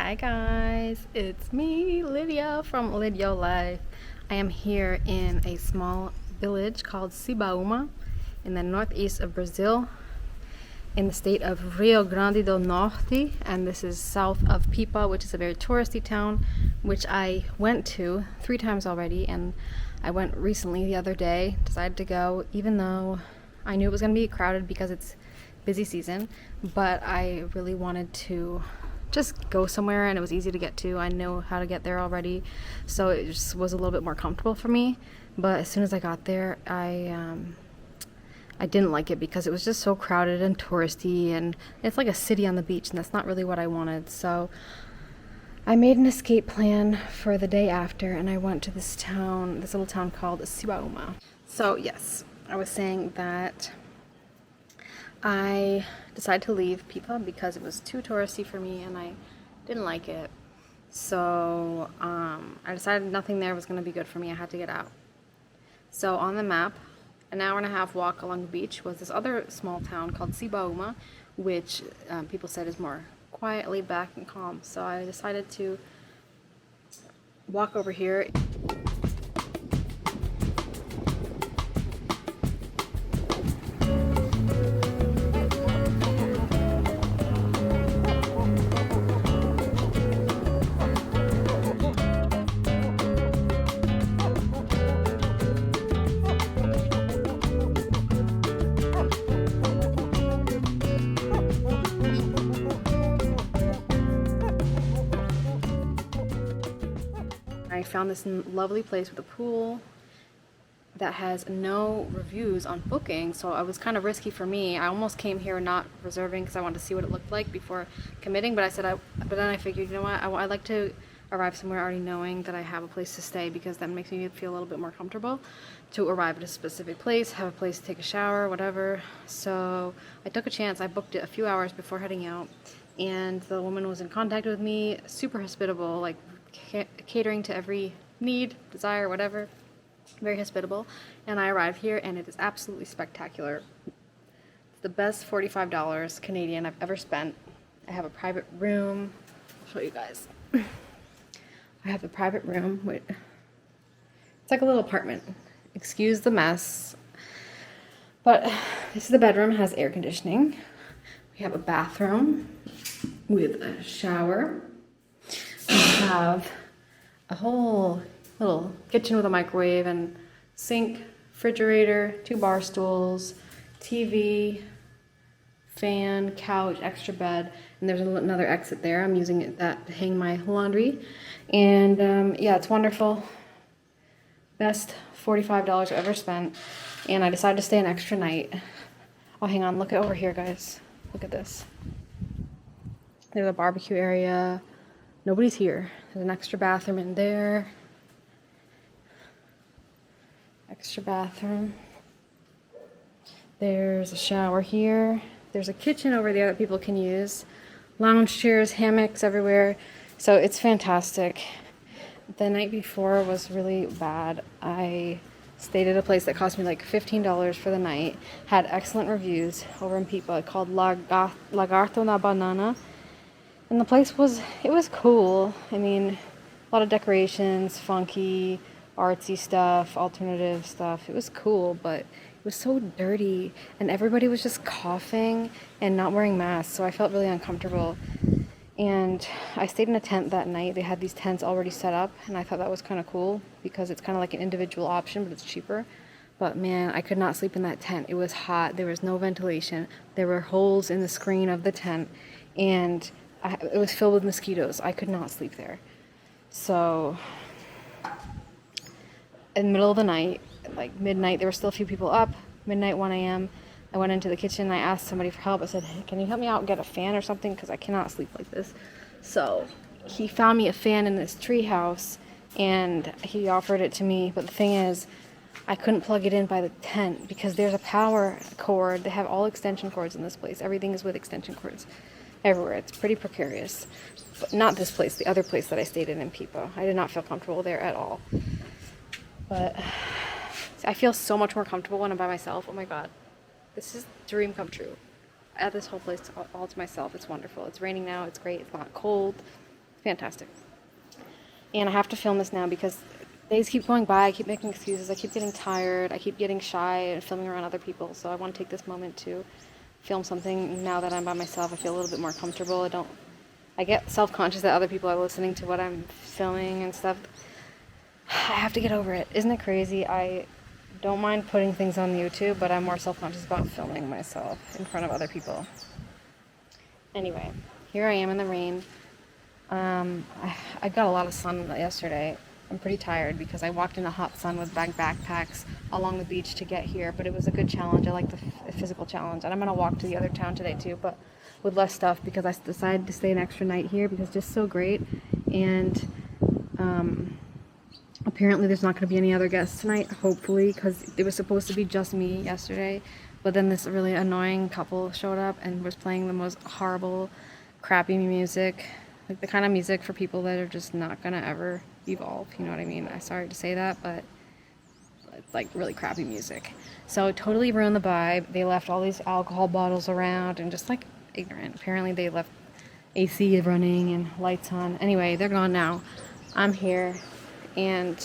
Hi guys, it's me, Lydia from Lydia Life. I am here in a small village called Sibaúma in the northeast of Brazil in the state of Rio Grande do Norte, and this is south of Pipa, which is a very touristy town which I went to 3 times already, and I went recently the other day, decided to go even though I knew it was going to be crowded because it's busy season, but I really wanted to just go somewhere and it was easy to get to. I know how to get there already, so it just was a little bit more comfortable for me. But as soon as I got there, I didn't like it because it was just so crowded and touristy, and it's like a city on the beach, and that's not really what I wanted. So I made an escape plan for the day after, and I went to this little town called Sibaúma. So yes, I was saying that I decided to leave Pipa because it was too touristy for me and I didn't like it. So I decided nothing there was going to be good for me. I had to get out. So on the map, an hour and a half walk along the beach was this other small town called Sibaúma, which people said is more quiet, laid back, and calm. So I decided to walk over here. I found this lovely place with a pool that has no reviews on Booking, so it was kind of risky for me. I almost came here not reserving because I wanted to see what it looked like before committing, but then I figured, you know what, I like to arrive somewhere already knowing that I have a place to stay, because that makes me feel a little bit more comfortable to arrive at a specific place, have a place to take a shower, whatever. So I took a chance. I booked it a few hours before heading out, and the woman was in contact with me, super hospitable, like catering to every need, desire, whatever. Very hospitable. And I arrived here and it is absolutely spectacular. It's the best $45 Canadian I've ever spent. I have a private room. I'll show you guys. I have a private room with, it's like a little apartment. Excuse the mess. But this is the bedroom, has air conditioning. We have a bathroom with a shower. We have a whole little kitchen with a microwave and sink, refrigerator, 2 bar stools, TV, fan, couch, extra bed, and there's another exit there. I'm using that to hang my laundry. And yeah, it's wonderful. Best $45 I've ever spent. And I decided to stay an extra night. Oh, hang on, look over here, guys. Look at this. There's a barbecue area. Nobody's here. There's an extra bathroom in there. Extra bathroom. There's a shower here. There's a kitchen over there that people can use. Lounge chairs, hammocks everywhere. So it's fantastic. The night before was really bad. I stayed at a place that cost me like $15 for the night. Had excellent reviews over in Pipa, called Lagarto na Banana. And the place was cool. I mean, a lot of decorations, funky, artsy stuff, alternative stuff. It was cool, but it was so dirty, and everybody was just coughing and not wearing masks, so I felt really uncomfortable. And I stayed in a tent that night. They had these tents already set up, and I thought that was kind of cool because it's kind of like an individual option, but it's cheaper. But man, I could not sleep in that tent. It was hot. There was no ventilation. There were holes in the screen of the tent, and it was filled with mosquitoes. I could not sleep there. So in the middle of the night, like midnight, there were still a few people up. Midnight, 1 a.m., I went into the kitchen. I asked somebody for help. I said, hey, can you help me out and get a fan or something, because I cannot sleep like this. So he found me a fan in this tree house, and he offered it to me. But the thing is, I couldn't plug it in by the tent because there's a power cord. They have all extension cords in this place. Everything is with extension cords everywhere. It's pretty precarious. But not this place, the other place that I stayed in Pipa. I did not feel comfortable there at all. But I feel so much more comfortable when I'm by myself. Oh my god. This is a dream come true. I have this whole place all to myself. It's wonderful. It's raining now. It's great. It's not cold. fantastic. And I have to film this now because days keep going by. I keep making excuses. I keep getting tired. I keep getting shy and filming around other people. So I want to take this moment to film something now that I'm by myself. I feel a little bit more comfortable. I get self-conscious that other people are listening to what I'm filming and stuff. I have to get over it. Isn't it crazy? I don't mind putting things on YouTube, but I'm more self-conscious about filming myself in front of other people. Anyway, here I am in the rain. I got a lot of sun yesterday. I'm pretty tired because I walked in the hot sun with backpacks along the beach to get here, but it was a good challenge. I like the physical challenge, and I'm going to walk to the other town today too, but with less stuff because I decided to stay an extra night here because it's just so great. And apparently there's not going to be any other guests tonight, hopefully, because it was supposed to be just me yesterday, but then this really annoying couple showed up and was playing the most horrible, crappy music, like the kind of music for people that are just not going to ever evolve, you know what I mean? I'm sorry to say that, but it's like really crappy music. So it totally ruined the vibe. They left all these alcohol bottles around and just like ignorant. Apparently they left AC running and lights on. Anyway, they're gone now. I'm here, and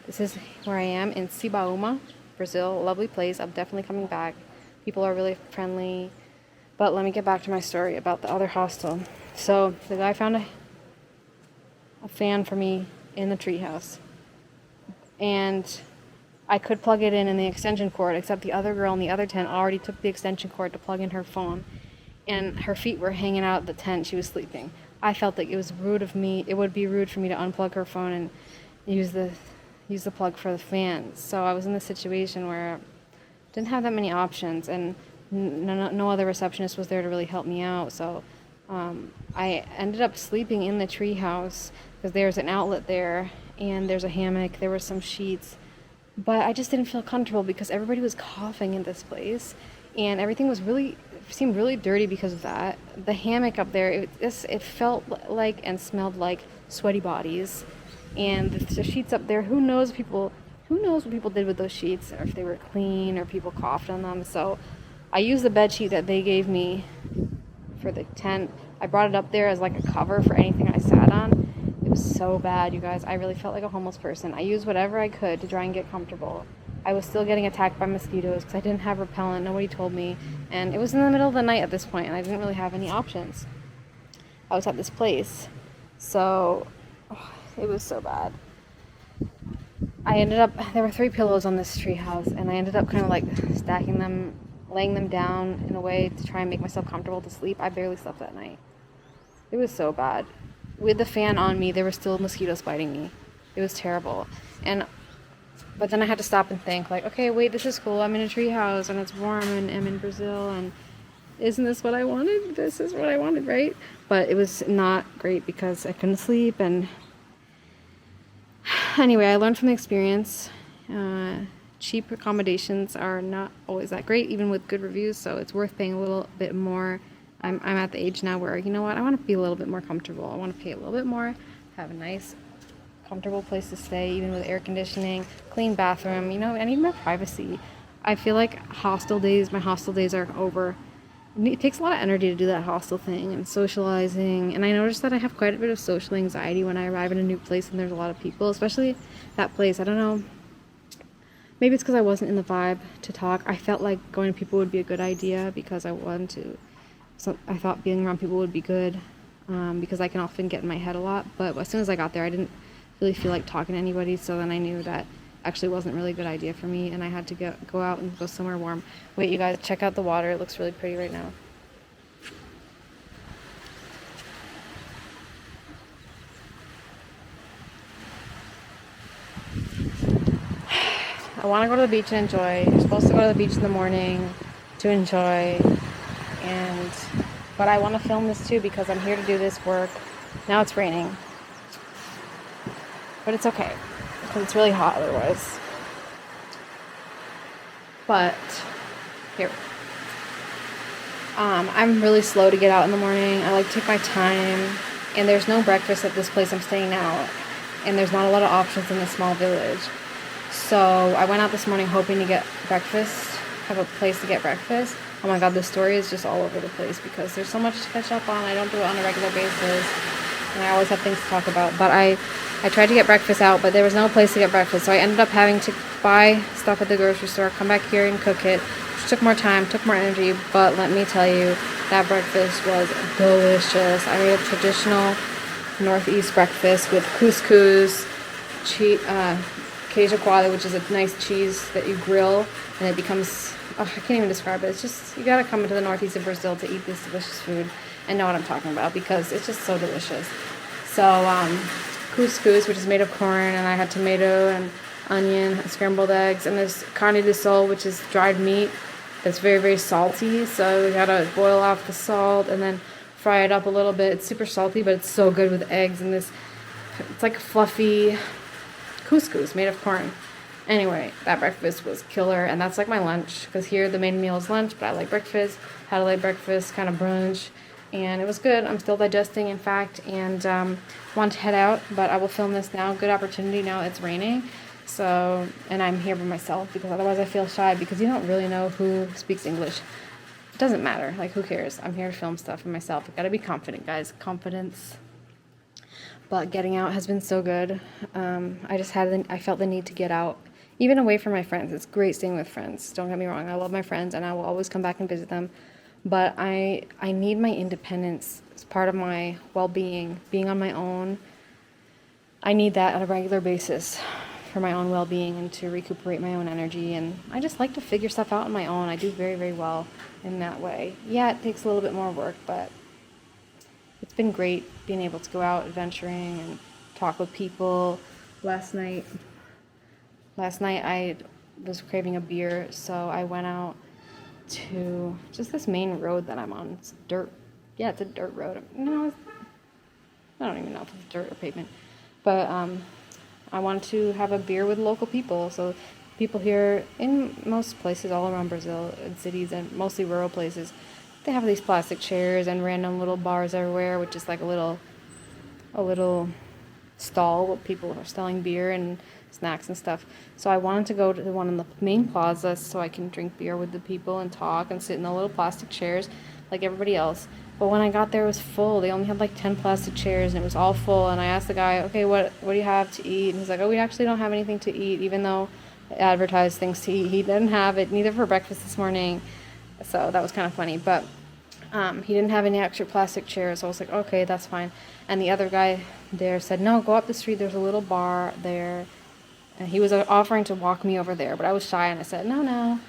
this is where I am in Sibaúma, Brazil. Lovely place. I'm definitely coming back. People are really friendly. But let me get back to my story about the other hostel. So the guy found a fan for me in the treehouse, and I could plug it in the extension cord, except the other girl in the other tent already took the extension cord to plug in her phone, and her feet were hanging out of the tent. She was sleeping. I felt like it was rude of me. It would be rude for me to unplug her phone and use the plug for the fan. So I was in this situation where I didn't have that many options, and no other receptionist was there to really help me out. So I ended up sleeping in the treehouse because there's an outlet there, and there's a hammock. There were some sheets, but I just didn't feel comfortable because everybody was coughing in this place, and everything was seemed really dirty because of that. The hammock up there, it felt like and smelled like sweaty bodies, and the sheets up there, who knows what people did with those sheets, or if they were clean or people coughed on them. So I used the bed sheet that they gave me for the tent. I brought it up there as like a cover for anything I sat on. It was so bad, you guys. I really felt like a homeless person. I used whatever I could to try and get comfortable. I was still getting attacked by mosquitoes because I didn't have repellent. Nobody told me. And it was in the middle of the night at this point, and I didn't really have any options. I was at this place. So it was so bad. There were 3 pillows on this treehouse, and I ended up kind of like stacking them, laying them down in a way to try and make myself comfortable to sleep. I barely slept that night. It was so bad. With the fan on me, there were still mosquitoes biting me. It was terrible. But then I had to stop and think, like, okay, wait, this is cool. I'm in a treehouse, and it's warm, and I'm in Brazil, and isn't this what I wanted? This is what I wanted, right? But it was not great because I couldn't sleep, and anyway, I learned from the experience. Cheap accommodations are not always that great, even with good reviews, so it's worth paying a little bit more. I'm at the age now where, you know what, I want to be a little bit more comfortable. I want to pay a little bit more, have a nice, comfortable place to stay, even with air conditioning, clean bathroom. You know, I need more privacy. I feel like my hostel days are over. It takes a lot of energy to do that hostel thing and socializing, and I noticed that I have quite a bit of social anxiety when I arrive in a new place and there's a lot of people, especially that place. I don't know. Maybe it's because I wasn't in the vibe to talk. I felt like going to people would be a good idea because I wanted to. So I thought being around people would be good because I can often get in my head a lot. But as soon as I got there, I didn't really feel like talking to anybody. So then I knew that actually wasn't really a good idea for me, and I had to go out and go somewhere warm. Wait, you guys, check out the water. It looks really pretty right now. I want to go to the beach and enjoy. You're supposed to go to the beach in the morning to enjoy, but I want to film this too because I'm here to do this work. Now it's raining, but it's okay because it's really hot otherwise. But here, I'm really slow to get out in the morning. I like to take my time, and there's no breakfast at this place I'm staying now, and there's not a lot of options in this small village. So I went out this morning hoping to get breakfast, have a place to get breakfast. Oh my god, this story is just all over the place because there's so much to catch up on. I don't do it on a regular basis. and I always have things to talk about. But I tried to get breakfast out, but there was no place to get breakfast, so I ended up having to buy stuff at the grocery store, come back here and cook it, which took more time, took more energy, but let me tell you, that breakfast was delicious. I made a traditional Northeast breakfast with couscous, queijo coalho, which is a nice cheese that you grill, and it becomes, oh, I can't even describe it. It's just, you gotta come into the Northeast of Brazil to eat this delicious food and know what I'm talking about, because it's just so delicious. So, couscous, which is made of corn, and I had tomato and onion, and scrambled eggs, and there's carne de sol, which is dried meat that's very, very salty. So we gotta boil off the salt and then fry it up a little bit. It's super salty, but it's so good with eggs and this. It's like fluffy couscous made of corn. Anyway, that breakfast was killer, and that's like my lunch, because here the main meal is lunch, but I like breakfast. Had a late breakfast, kind of brunch, and it was good. I'm still digesting, in fact, and want to head out, but I will film this now. Good opportunity now. It's raining, so, and I'm here by myself, because otherwise I feel shy, because you don't really know who speaks English. It doesn't matter. Like, who cares? I'm here to film stuff for myself. I gotta be confident, guys. Confidence. But getting out has been so good. I felt the need to get out, even away from my friends. It's great staying with friends. Don't get me wrong. I love my friends, and I will always come back and visit them. But I need my independence as part of my well-being, being on my own. I need that on a regular basis for my own well-being and to recuperate my own energy. And I just like to figure stuff out on my own. I do very, very well in that way. Yeah, it takes a little bit more work, but it's been great being able to go out adventuring and talk with people. Last night I was craving a beer, so I went out to just this main road that I'm on. It's dirt. Yeah, it's a dirt road. No, I don't even know if it's dirt or pavement. But I wanted to have a beer with local people. So people here in most places all around Brazil, in cities and mostly rural places, they have these plastic chairs and random little bars everywhere, which is like a little stall where people are selling beer and snacks and stuff. So I wanted to go to the one in the main plaza so I can drink beer with the people and talk and sit in the little plastic chairs like everybody else. But when I got there, it was full. They only had like 10 plastic chairs, and it was all full. And I asked the guy, okay, what do you have to eat? And he's like, oh, we actually don't have anything to eat, even though I advertised things to eat. He didn't have it, neither for breakfast this morning. So that was kind of funny. But he didn't have any extra plastic chairs, so I was like, okay, that's fine. And the other guy there said, no, go up the street. There's a little bar there. And he was offering to walk me over there, but I was shy, and I said, no.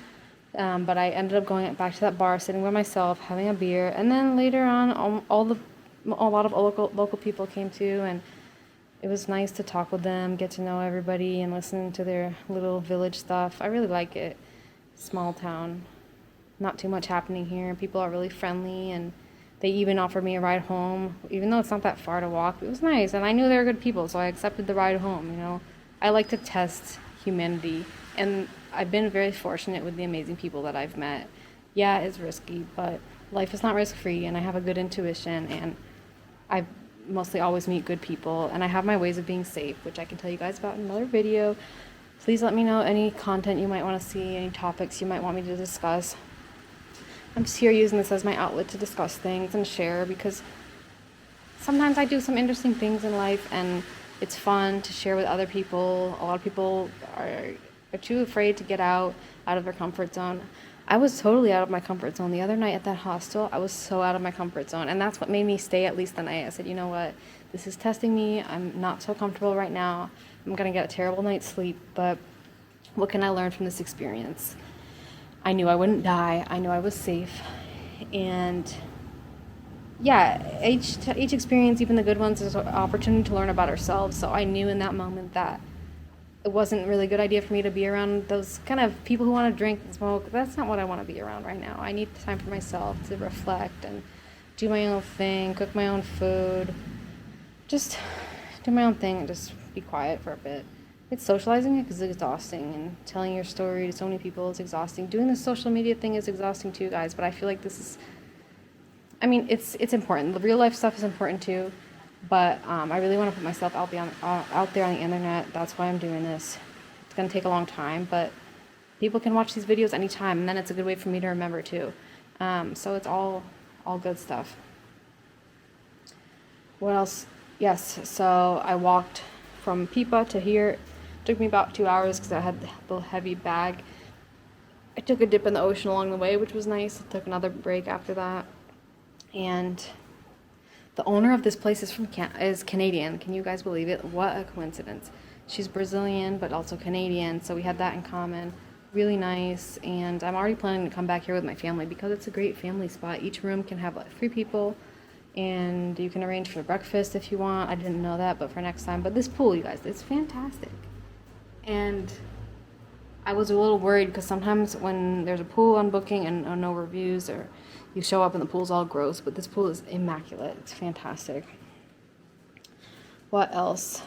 But I ended up going back to that bar, sitting by myself, having a beer. And then later on, a lot of local people came too, and it was nice to talk with them, get to know everybody, and listen to their little village stuff. I really like it. Small town. Not too much happening here. People are really friendly, and they even offered me a ride home, even though it's not that far to walk. It was nice, and I knew they were good people, so I accepted the ride home, you know. I like to test humanity, and I've been very fortunate with the amazing people that I've met. Yeah, it's risky, but life is not risk-free, and I have a good intuition, and I mostly always meet good people, and I have my ways of being safe, which I can tell you guys about in another video. Please let me know any content you might want to see, any topics you might want me to discuss. I'm just here using this as my outlet to discuss things and share, because sometimes I do some interesting things in life, and it's fun to share with other people. A lot of people are too afraid to get out of their comfort zone. I was totally out of my comfort zone. The other night at that hostel, I was so out of my comfort zone, and that's what made me stay at least the night. I said, you know what, this is testing me. I'm not so comfortable right now. I'm going to get a terrible night's sleep, but what can I learn from this experience? I knew I wouldn't die. I knew I was safe, and yeah, each experience, even the good ones, is an opportunity to learn about ourselves. So I knew in that moment that it wasn't really a good idea for me to be around those kind of people who want to drink and smoke. That's not what I want to be around right now. I need time for myself to reflect and do my own thing, cook my own food, just do my own thing and just be quiet for a bit. It's socializing is exhausting, and telling your story to so many people is exhausting. Doing the social media thing is exhausting too, guys, but I feel like this is, I mean, it's important. The real life stuff is important too, but I really want to put myself out there on the internet. That's why I'm doing this. It's going to take a long time, but people can watch these videos anytime, and then it's a good way for me to remember too. So it's all good stuff. What else yes, so I walked from Pipa to here. It took me about 2 hours because I had the heavy bag. I took a dip in the ocean along the way, which was nice. I took another break after that. And the owner of this place is Canadian. Can you guys believe it? What a coincidence. She's Brazilian, but also Canadian, so we had that in common. Really nice, and I'm already planning to come back here with my family because it's a great family spot. Each room can have like 3 people, and you can arrange for breakfast if you want. I didn't know that, but for next time. But this pool, you guys, it's fantastic. And I was a little worried because sometimes when there's a pool on booking and no reviews, or you show up and the pool's all gross, but this pool is immaculate. It's fantastic. What else?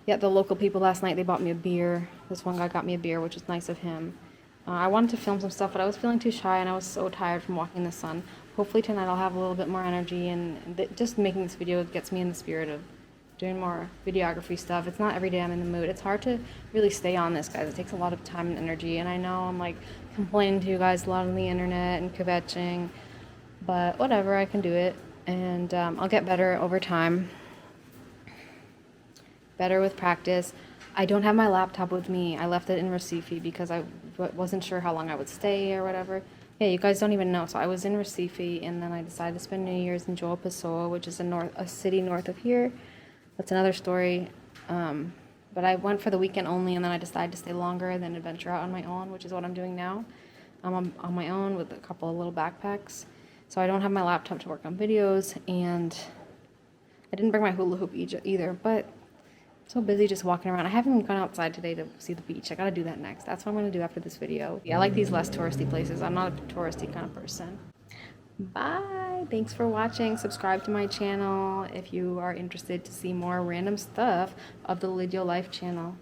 Yeah, the local people last night, they bought me a beer. This one guy got me a beer, which was nice of him. I wanted to film some stuff, but I was feeling too shy and I was so tired from walking in the sun. Hopefully tonight I'll have a little bit more energy, and just making this video gets me in the spirit of doing more videography stuff. It's not every day I'm in the mood. It's hard to really stay on this, guys. It takes a lot of time and energy, and I know I'm like complaining to you guys a lot on the internet and kvetching, but whatever, I can do it, and I'll get better over time. Better with practice. I don't have my laptop with me. I left it in Recife because I wasn't sure how long I would stay or whatever. Yeah, you guys don't even know. So I was in Recife, and then I decided to spend New Year's in João Pessoa, which is a city north of here. That's another story. But I went for the weekend only, and then I decided to stay longer and then adventure out on my own, which is what I'm doing now. I'm on my own with a couple of little backpacks. So I don't have my laptop to work on videos, and I didn't bring my hula hoop either, but so busy just walking around. I haven't even gone outside today to see the beach. I gotta do that next. That's what I'm gonna do after this video. Yeah, I like these less touristy places. I'm not a touristy kind of person. Bye. Thanks for watching. Subscribe to my channel if you are interested to see more random stuff of the Lidio Life channel.